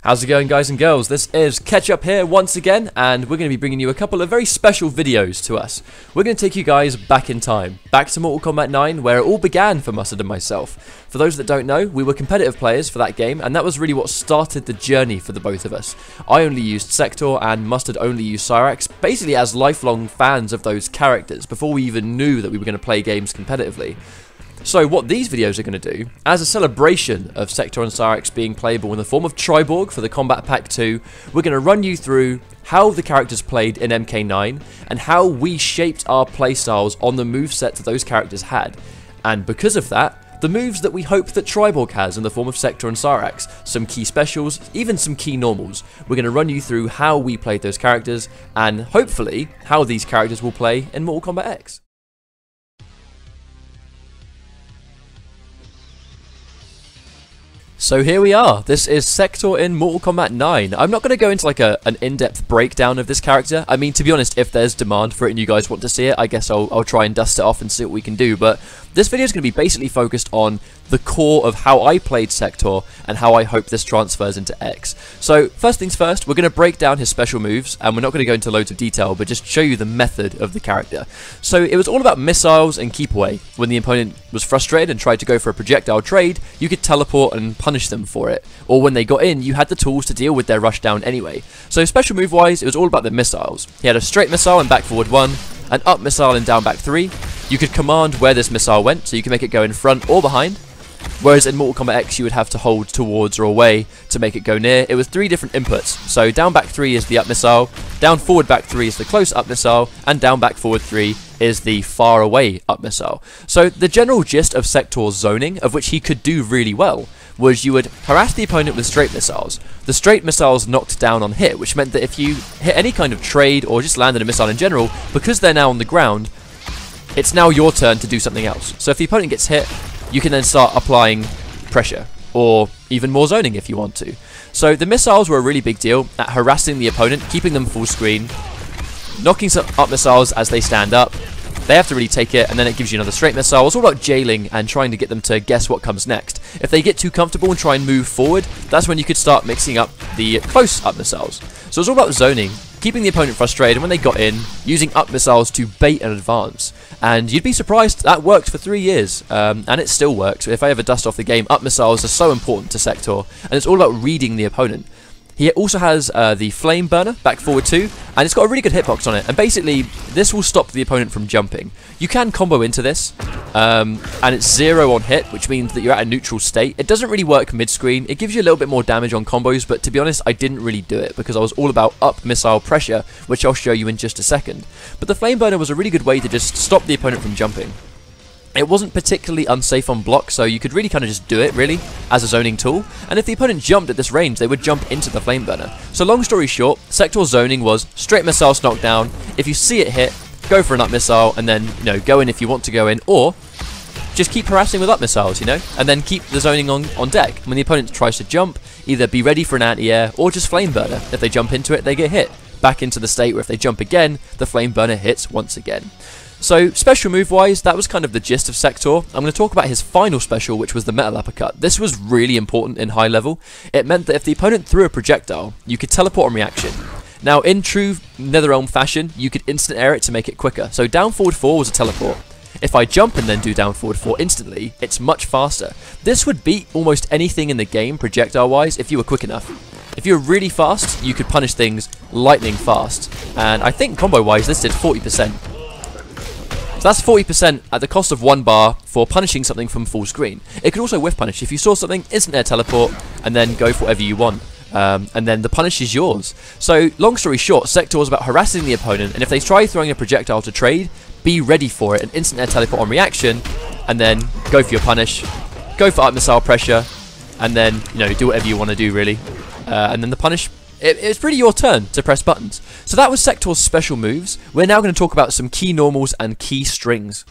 How's it going, guys and girls? This is Ketchup here once again, and we're going to be bringing you a couple of very special videos to us. We're going to take you guys back in time, back to Mortal Kombat 9, where it all began for Mustard and myself. For those that don't know, we were competitive players for that game, and that was really what started the journey for the both of us. I only used Sektor, and Mustard only used Cyrax, basically as lifelong fans of those characters, before we even knew that we were going to play games competitively. So what these videos are going to do, as a celebration of Sektor and Cyrax being playable in the form of Triborg for the Kombat Pack 2, we're going to run you through how the characters played in MK9 and how we shaped our playstyles on the moveset that those characters had. And because of that, the moves that we hope that Triborg has in the form of Sektor and Cyrax, some key specials, even some key normals. We're going to run you through how we played those characters and hopefully how these characters will play in Mortal Kombat X. So here we are, this is Sektor in Mortal Kombat 9. I'm not going to go into like an in-depth breakdown of this character. I mean, to be honest, if there's demand for it and you guys want to see it, I guess I'll try and dust it off and see what we can do. But this video is going to be basically focused on the core of how I played Sektor and how I hope this transfers into X. So first things first, we're going to break down his special moves, and we're not going to go into loads of detail, but just show you the method of the character. So it was all about missiles and keep away. When the opponent was frustrated and tried to go for a projectile trade, you could teleport and punish them for it. Or when they got in, you had the tools to deal with their rush down anyway. So special move wise, it was all about the missiles. He had a straight missile and back forward 1, an up missile and down back 3. You could command where this missile went, so you can make it go in front or behind. Whereas in Mortal Kombat X you would have to hold towards or away to make it go near. It was 3 different inputs. So down back 3 is the up missile, down forward back 3 is the close up missile, and down back forward 3 is the far away up missile. So the general gist of Sektor's zoning, of which he could do really well, was you would harass the opponent with straight missiles. The straight missiles knocked down on hit, which meant that if you hit any kind of trade or just landed a missile in general, because they're now on the ground, it's now your turn to do something else. So if the opponent gets hit, you can then start applying pressure, or even more zoning if you want to. So the missiles were a really big deal at harassing the opponent, keeping them full screen, knocking some up missiles as they stand up. They have to really take it, and then it gives you another straight missile. It's all about jailing and trying to get them to guess what comes next. If they get too comfortable and try and move forward, that's when you could start mixing up the close up missiles. So it's all about zoning, keeping the opponent frustrated, and when they got in, using up missiles to bait and advance. And you'd be surprised, that worked for 3 years, and it still works. If I ever dust off the game, up missiles are so important to Sektor, and it's all about reading the opponent. He also has the flame burner, back forward 2, and it's got a really good hitbox on it, and basically this will stop the opponent from jumping. You can combo into this, and it's 0 on hit, which means that you're at a neutral state. It doesn't really work mid-screen. It gives you a little bit more damage on combos, but to be honest, I didn't really do it, because I was all about up missile pressure, which I'll show you in just a second. But the flame burner was a really good way to just stop the opponent from jumping. It wasn't particularly unsafe on block, so you could really kind of just do it, really, as a zoning tool. And if the opponent jumped at this range, they would jump into the flame burner. So long story short, Sektor's zoning was straight missiles knockdown. If you see it hit, go for an up missile, and then, you know, go in if you want to go in, or just keep harassing with up missiles, you know, and then keep the zoning on deck. When the opponent tries to jump, either be ready for an anti-air, or just flame burner. If they jump into it, they get hit. Back into the state where if they jump again, the flame burner hits once again. So, special move wise, that was kind of the gist of Sektor. I'm going to talk about his final special, which was the metal uppercut. This was really important in high level. It meant that if the opponent threw a projectile, you could teleport on reaction. Now, in true NetherRealm fashion, you could instant air it to make it quicker. So down forward 4 was a teleport. If I jump and then do down forward 4 instantly, it's much faster. This would beat almost anything in the game projectile wise if you were quick enough. If you were really fast, you could punish things lightning fast. And I think combo wise this did 40%. So that's 40% at the cost of 1 bar for punishing something from full screen. It could also whiff punish. If you saw something, instant air teleport, and then go for whatever you want. And then the punish is yours. So, long story short, Sektor was about harassing the opponent, and if they try throwing a projectile to trade, be ready for it, an instant air teleport on reaction, and then go for your punish, go for up missile pressure, and then, you know, do whatever you want to do, really. And then the punish, it's pretty your turn to press buttons. So that was Sektor's special moves. We're now going to talk about some key normals and key strings.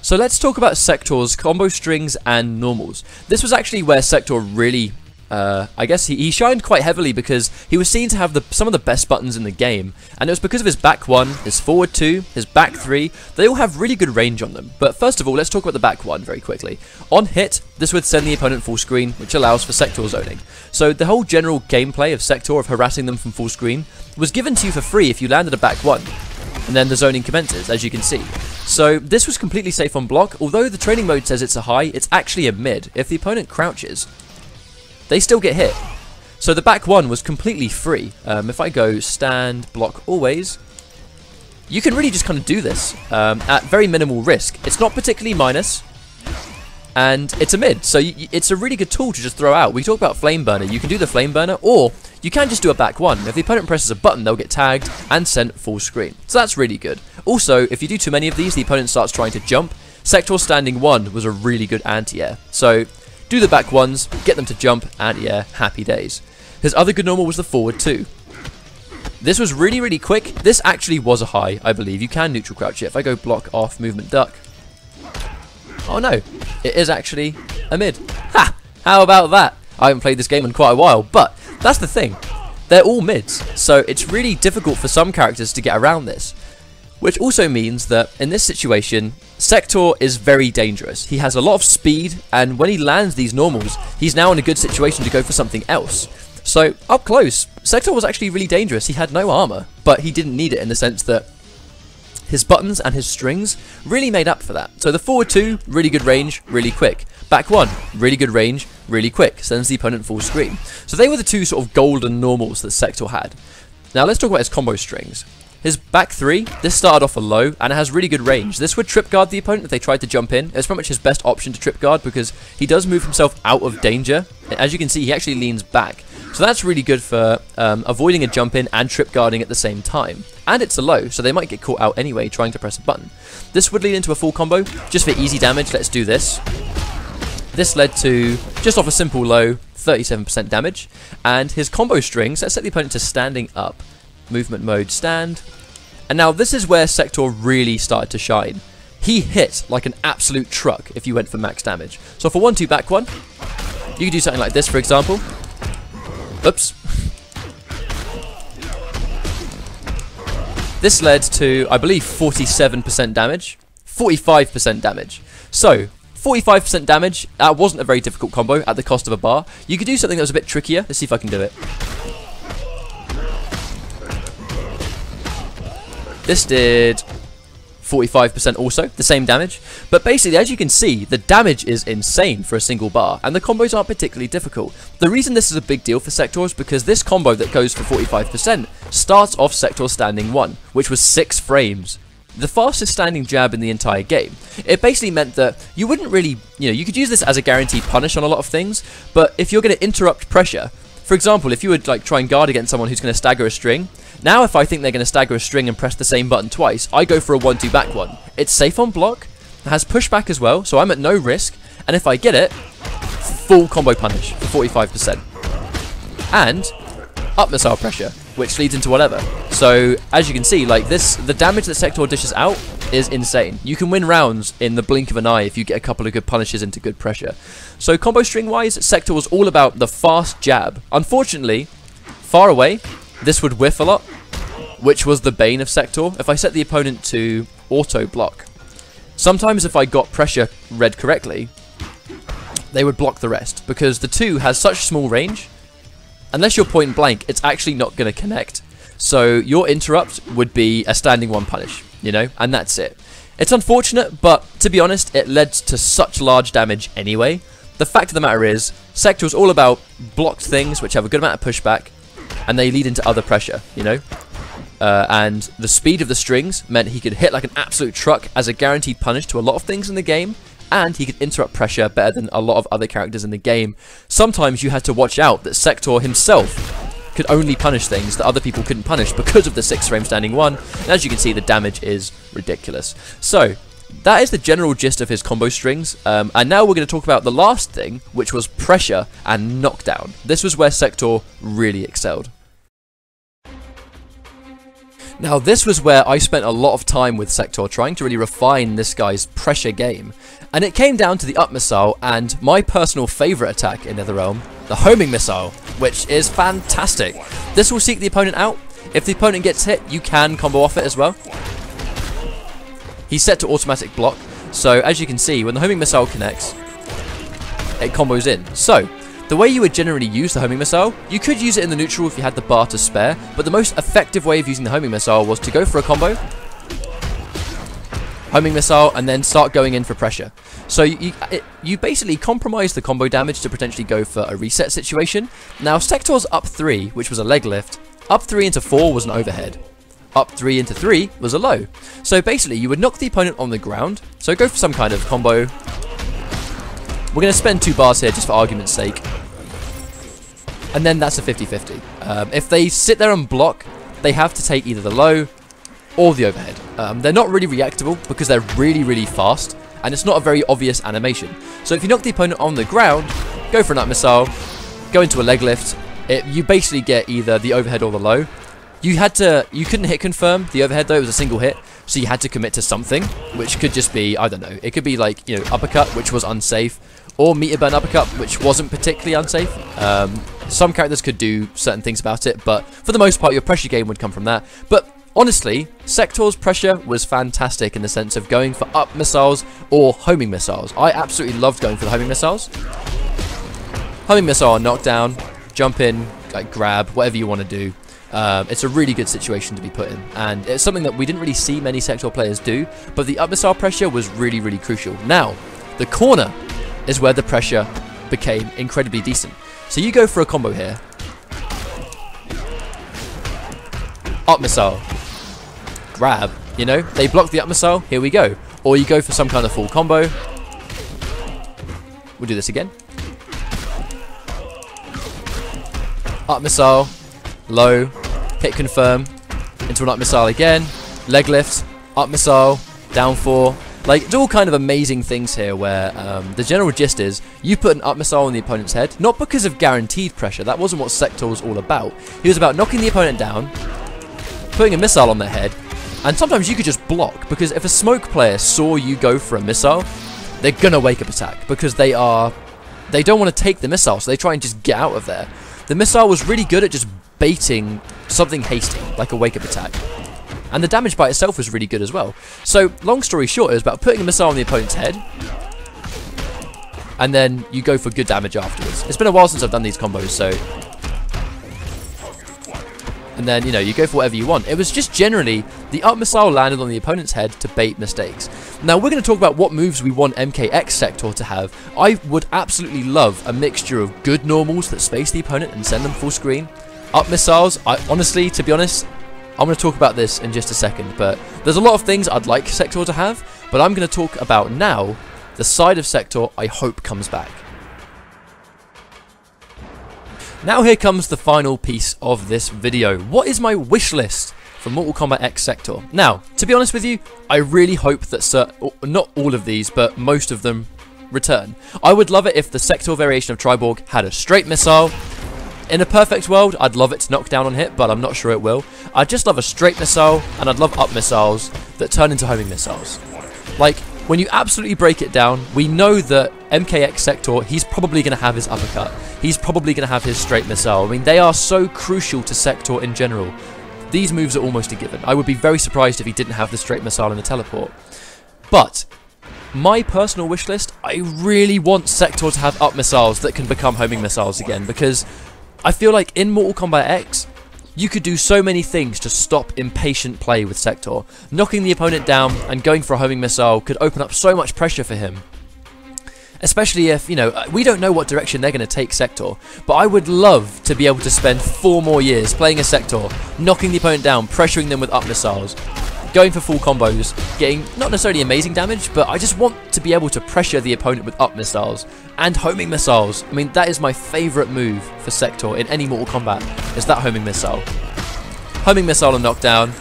So let's talk about Sektor's combo strings and normals. This was actually where Sektor really I guess he shined quite heavily because he was seen to have some of the best buttons in the game, and it was because of his back 1, his forward 2, his back 3. They all have really good range on them. But first of all, let's talk about the back 1 very quickly. On hit, this would send the opponent full screen, which allows for Sektor zoning. So the whole general gameplay of Sektor, of harassing them from full screen, was given to you for free if you landed a back 1. And then the zoning commences, as you can see. So this was completely safe on block. Although the training mode says it's a high, it's actually a mid. If the opponent crouches, they still get hit. So the back 1 was completely free. If I go stand, block, always, you can really just kind of do this at very minimal risk. It's not particularly minus, and it's a mid. So it's a really good tool to just throw out. We talk about Flame Burner. You can do the Flame Burner, or you can just do a back 1. If the opponent presses a button, they'll get tagged and sent full screen. So that's really good. Also, if you do too many of these, the opponent starts trying to jump. Sektor standing 1 was a really good anti-air. So do the back 1s, get them to jump, anti-air, happy days. His other good normal was the forward 2. This was really, really quick. This actually was a high, I believe. You can neutral crouch it. If I go block, off, movement, duck. Oh no, it is actually a mid. Ha! How about that? I haven't played this game in quite a while, but that's the thing. They're all mids, so it's really difficult for some characters to get around this. Which also means that in this situation, Sektor is very dangerous. He has a lot of speed, and when he lands these normals, he's now in a good situation to go for something else. So, up close, Sektor was actually really dangerous. He had no armor, but he didn't need it in the sense that his buttons and his strings really made up for that. So the forward 2, really good range, really quick. Back 1, really good range, really quick. Sends the opponent full screen. So they were the 2 sort of golden normals that Sektor had. Now let's talk about his combo strings. His back 3, this started off a low, and it has really good range. This would trip guard the opponent if they tried to jump in. It's pretty much his best option to trip guard because he does move himself out of danger. As you can see, he actually leans back. So that's really good for avoiding a jump in and trip guarding at the same time. And it's a low, so they might get caught out anyway trying to press a button. This would lead into a full combo. Just for easy damage, let's do this. This led to, just off a simple low, 37% damage. And his combo strings, let's set the opponent to standing up. Movement mode, stand. And now this is where Sektor really started to shine. He hit like an absolute truck if you went for max damage. So for 1-2 back 1, you could do something like this, for example. Oops. This led to, I believe, 47% damage. 45% damage. So, 45% damage, that wasn't a very difficult combo at the cost of a bar. You could do something that was a bit trickier. Let's see if I can do it. This did 45% also, the same damage. But basically, as you can see, the damage is insane for a single bar, and the combos aren't particularly difficult. The reason this is a big deal for Sektor is because this combo that goes for 45% starts off Sektor standing 1, which was 6 frames. The fastest standing jab in the entire game. It basically meant that you wouldn't really, you could use this as a guaranteed punish on a lot of things, but if you're going to interrupt pressure, for example, if you would like try and guard against someone who's going to stagger a string, now if I think they're going to stagger a string and press the same button twice, I go for a 1-2 back 1. It's safe on block, it has pushback as well, so I'm at no risk, and if I get it, full combo punish for 45%. And up missile pressure, which leads into whatever. So as you can see, like this, the damage that Sektor dishes out is insane. You can win rounds in the blink of an eye if you get a couple of good punishes into good pressure. So combo string wise, Sektor was all about the fast jab. Unfortunately, far away, this would whiff a lot, which was the bane of Sektor. If I set the opponent to auto block, sometimes if I got pressure read correctly, they would block the rest, because the 2 has such small range. Unless you're point blank, it's actually not going to connect. So your interrupt would be a standing 1 punish, and that's it. It's unfortunate, but to be honest, it led to such large damage anyway. The fact of the matter is, Sektor is all about blocked things which have a good amount of pushback, and they lead into other pressure, and the speed of the strings meant he could hit like an absolute truck as a guaranteed punish to a lot of things in the game, and he could interrupt pressure better than a lot of other characters in the game. Sometimes you had to watch out that Sektor himself could only punish things that other people couldn't punish because of the 6 frame standing 1, and as you can see, the damage is ridiculous. So that is the general gist of his combo strings, and now we're going to talk about the last thing, which was pressure and knockdown. This was where Sektor really excelled. Now this was where I spent a lot of time with Sektor trying to really refine this guy's pressure game, and it came down to the up missile and my personal favourite attack in NetherRealm, the homing missile, which is fantastic. This will seek the opponent out. If the opponent gets hit, you can combo off it as well. He's set to automatic block, so as you can see, when the homing missile connects, it combos in. So the way you would generally use the homing missile, you could use it in the neutral if you had the bar to spare, but the most effective way of using the homing missile was to go for a combo, homing missile, and then start going in for pressure. So you basically compromise the combo damage to potentially go for a reset situation. Now Sektor's up 3, which was a leg lift, up 3 into 4 was an overhead, up 3 into 3 was a low. So basically you would knock the opponent on the ground, so go for some kind of combo. We're going to spend 2 bars here just for argument's sake. And then that's a 50-50. If they sit there and block, they have to take either the low or the overhead. They're not really reactable because they're really, really fast, and it's not a very obvious animation. So if you knock the opponent on the ground, go for an up missile, go into a leg lift, you basically get either the overhead or the low. You couldn't hit confirm the overhead though, it was a single hit, so you had to commit to something, which could just be, I don't know, it could be like, you know, uppercut, which was unsafe, or meter burn uppercut, which wasn't particularly unsafe. Some characters could do certain things about it, but for the most part, your pressure game would come from that. But honestly, Sektor's pressure was fantastic in the sense of going for up missiles or homing missiles. I absolutely loved going for the homing missiles. Homing missile on knockdown, jump in, like grab, whatever you want to do. It's a really good situation to be put in, and it's something that we didn't really see many Sektor players do, but the up missile pressure was really, really crucial. Now, the corner is where the pressure became incredibly decent. So you go for a combo here. Up missile. Grab. You know, they block the up missile. Here we go. Or you go for some kind of full combo. We'll do this again. Up missile. Low. Hit confirm. Into an up missile again. Leg lift. Up missile. Down 4. Like, it's all kind of amazing things here where the general gist is you put an up missile on the opponent's head, not because of guaranteed pressure. That wasn't what Sektor was all about. He was about knocking the opponent down, putting a missile on their head, and sometimes you could just block, because if a smoke player saw you go for a missile, they're going to wake up attack, because they don't want to take the missile, so they try and just get out of there. The missile was really good at just baiting something hasty, like a wake up attack. And the damage by itself was really good as well. So, long story short, it was about putting a missile on the opponent's head, and then you go for good damage afterwards. It's been a while since I've done these combos, so... And then, you know, you go for whatever you want. It was just generally, the up missile landed on the opponent's head to bait mistakes. Now, we're going to talk about what moves we want MKX Sektor to have. I would absolutely love a mixture of good normals that space the opponent and send them full screen. Up missiles, honestly, to be honest... I'm going to talk about this in just a second, but there's a lot of things I'd like Sektor to have, but I'm going to talk about now the side of Sektor I hope comes back. Now here comes the final piece of this video. What is my wish list for Mortal Kombat X Sektor? Now, to be honest with you, I really hope that not all of these, but most of them return. I would love it if the Sektor variation of Triborg had a straight missile. In a perfect world, I'd love it to knock down on hit, but I'm not sure it will. I'd just love a straight missile, and I'd love up missiles that turn into homing missiles. Like, when you absolutely break it down, we know that MKX Sektor, he's probably going to have his uppercut. He's probably going to have his straight missile. I mean, they are so crucial to Sektor in general. These moves are almost a given. I would be very surprised if he didn't have the straight missile and the teleport. But... my personal wish list, I really want Sektor to have up missiles that can become homing missiles again, because I feel like in Mortal Kombat X, you could do so many things to stop impatient play with Sektor. Knocking the opponent down and going for a homing missile could open up so much pressure for him. Especially if, you know, we don't know what direction they're going to take Sektor, but I would love to be able to spend 4 more years playing a Sektor, knocking the opponent down, pressuring them with up missiles, going for full combos, getting not necessarily amazing damage, but I just want to be able to pressure the opponent with up missiles and homing missiles. I mean, that is my favourite move for Sektor in any Mortal Kombat, is that homing missile. Homing missile and knockdown,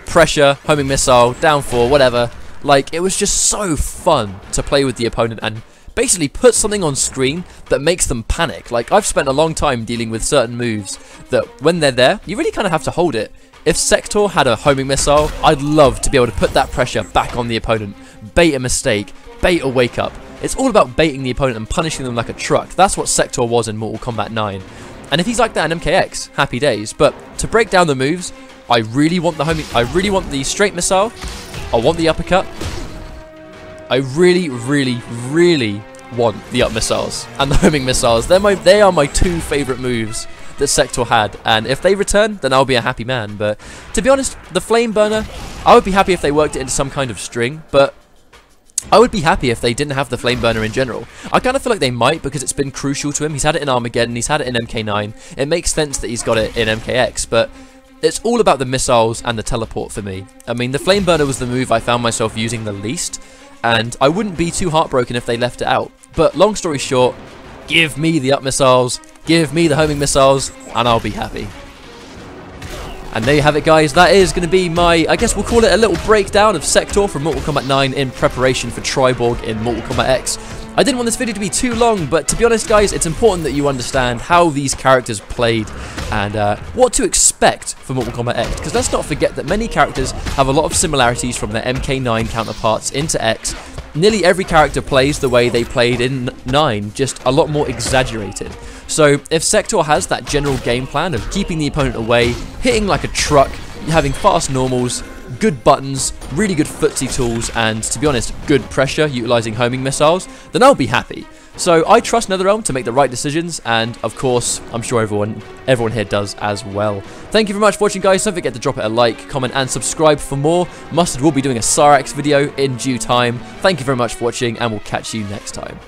pressure, homing missile, down 4, whatever. Like, it was just so fun to play with the opponent and basically put something on screen that makes them panic. Like, I've spent a long time dealing with certain moves that when they're there, you really kind of have to hold it. If Sektor had a homing missile, I'd love to be able to put that pressure back on the opponent, bait a mistake, bait a wake up. It's all about baiting the opponent and punishing them like a truck. That's what Sektor was in Mortal Kombat 9. And if he's like that in MKX, happy days. But to break down the moves, I really want the straight missile. I want the uppercut. I really want the up missiles and the homing missiles. They are my two favourite moves that Sektor had, and if they return, then I'll be a happy man. But to be honest, the flame burner, I would be happy if they worked it into some kind of string, but I would be happy if they didn't have the flame burner in general. I kind of feel like they might, because it's been crucial to him. He's had it in Armageddon, he's had it in MK9. It makes sense that he's got it in MKX, but it's all about the missiles and the teleport for me. I mean, the flame burner was the move I found myself using the least, and I wouldn't be too heartbroken if they left it out. But long story short, give me the up missiles, give me the homing missiles, and I'll be happy. And there you have it, guys. That is going to be my, I guess we'll call it a little breakdown of Sektor from Mortal Kombat 9 in preparation for Triborg in Mortal Kombat X. I didn't want this video to be too long, but to be honest, guys, it's important that you understand how these characters played and what to expect for Mortal Kombat X. Because let's not forget that many characters have a lot of similarities from their MK9 counterparts into X. Nearly every character plays the way they played in 9, just a lot more exaggerated. So if Sektor has that general game plan of keeping the opponent away, hitting like a truck, having fast normals, good buttons, really good footsie tools, and to be honest, good pressure utilizing homing missiles, then I'll be happy. So I trust NetherRealm to make the right decisions, and of course, I'm sure everyone here does as well. Thank you very much for watching, guys. Don't forget to drop it a like, comment, and subscribe for more. Mustard will be doing a Cyrax video in due time. Thank you very much for watching, and we'll catch you next time.